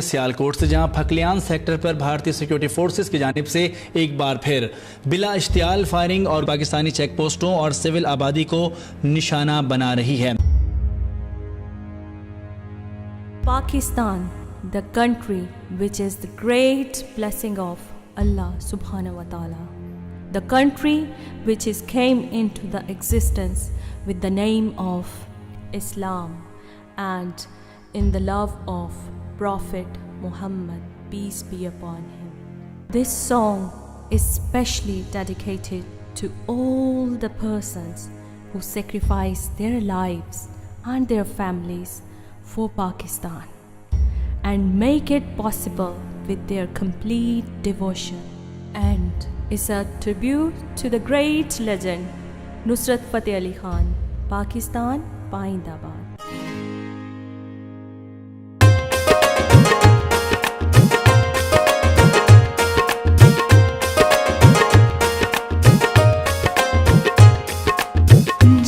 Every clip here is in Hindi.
सियालकोट से, जहां फकलियान सेक्टर पर भारतीय सिक्योरिटी फोर्सेस की जानिब से एक बार फिर बिला इश्तियाल फायरिंग और पाकिस्तानी चेक पोस्टों और सिविल आबादी को निशाना बना रही है। Pakistan, the country which is the great blessing of Allah subhanahu wa ta'ala, the country which is came into the existence with the name of Islam and in the love of Prophet Muhammad, peace be upon him. This song is specially dedicated to all the persons who sacrifice their lives and their families for Pakistan and make it possible with their complete devotion, and is a tribute to the great legend Nusrat Fateh Ali Khan, Pakistan Paindabad.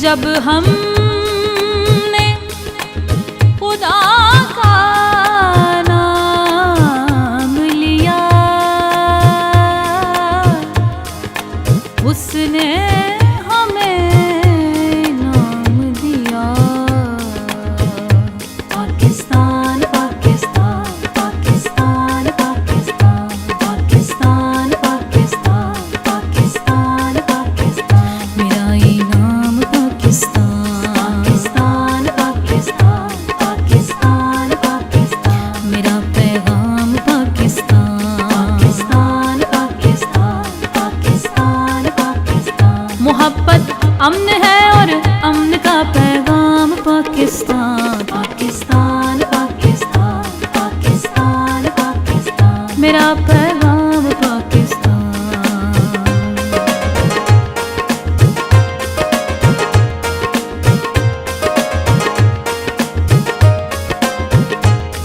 जब हमने खुदा का नाम लिया, उसने हमें नाम दिया। पाकिस्तान पाकिस्तान पाकिस्तान पाकिस्तान पाकिस्तान पाकिस्तान पाकिस्तान पाकिस्तान, मेरा इनाम पाकिस्तान पाकिस्तान पाकिस्तान पाकिस्तान, मेरा पैगाम पाकिस्तान पाकिस्तान पाकिस्तान पाकिस्तान। मोहब्बत अमन है और अमन का पैगाम पाकिस्तान पाकिस्तान पाकिस्तान पाकिस्तान पाकिस्तान, मेरा पैगाम पाकिस्तान।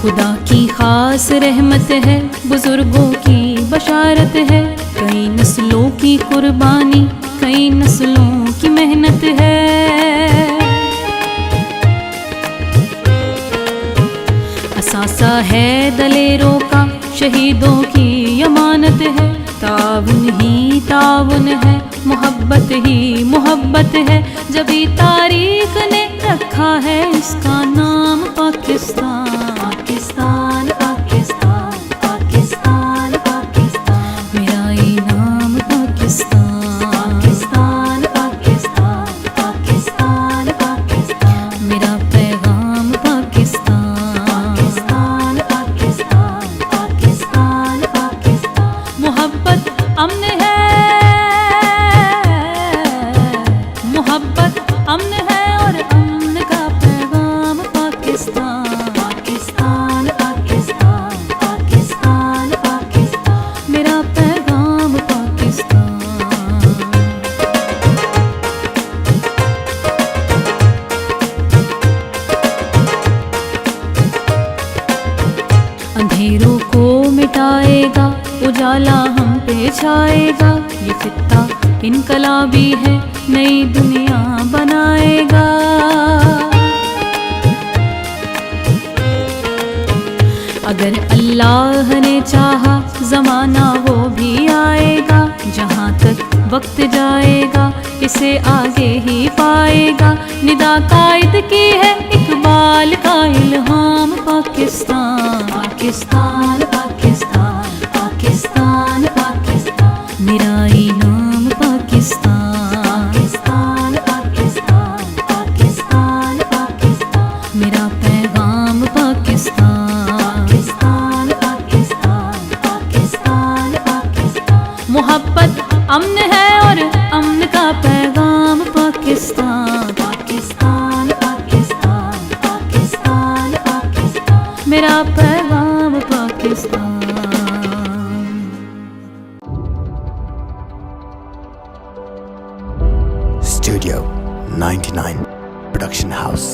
खुदा की खास रहमत है, बुजुर्गों की बशारत है, कई नस्लों की कुर्बानी, कई नस्लों की मेहनत है। असासा है दलेरों का, शहीदों की अमानत है, ताउन ही ताउन है, मोहब्बत ही मोहब्बत है, जभी तारीख ने रखा है इसका नाम पाकिस्तान पाकिस्तान पाकिस्तान पाकिस्तान पाकिस्तान, मेरा इनाम पाकिस्तान पाकिस्तान पाकिस्तान पाकिस्तान, मेरा पैगाम पाकिस्तान पाकिस्तान पाकिस्तान पाकिस्तान। मोहब्बत अमन है, मोहब्बत अमन है और अमन का पैगाम पाकिस्तान पाकिस्तान पाकिस्तान पाकिस्तान पाकिस्तान, मेरा पैगाम पाकिस्तान। अंधेरों को मिटाएगा, उजाला हम पे छाएगा, ये खित्ता इनकलाबी है, नई दुनिया बनाएगा। अगर अल्लाह ने चाहा ज़माना वो भी आएगा, जहाँ तक वक्त जाएगा इसे आगे ही पाएगा। निदा कायद की है इकबाल का इल्हाम, पाकिस्तान पाकिस्तान पाकिस्तान पाकिस्तान पाकिस्तान, मेरा इनाम पाकिस्तान पाकिस्तान पाकिस्तान पाकिस्तान, मेरा पैगाम पाकिस्तान पाकिस्तान पाकिस्तान पाकिस्तान। मोहब्बत अमन है और अमन का पैगाम पाकिस्तान पाकिस्तान पाकिस्तान पाकिस्तान पाकिस्तान, मेरा पैगाम पाकिस्तान। Studio 99 Production House.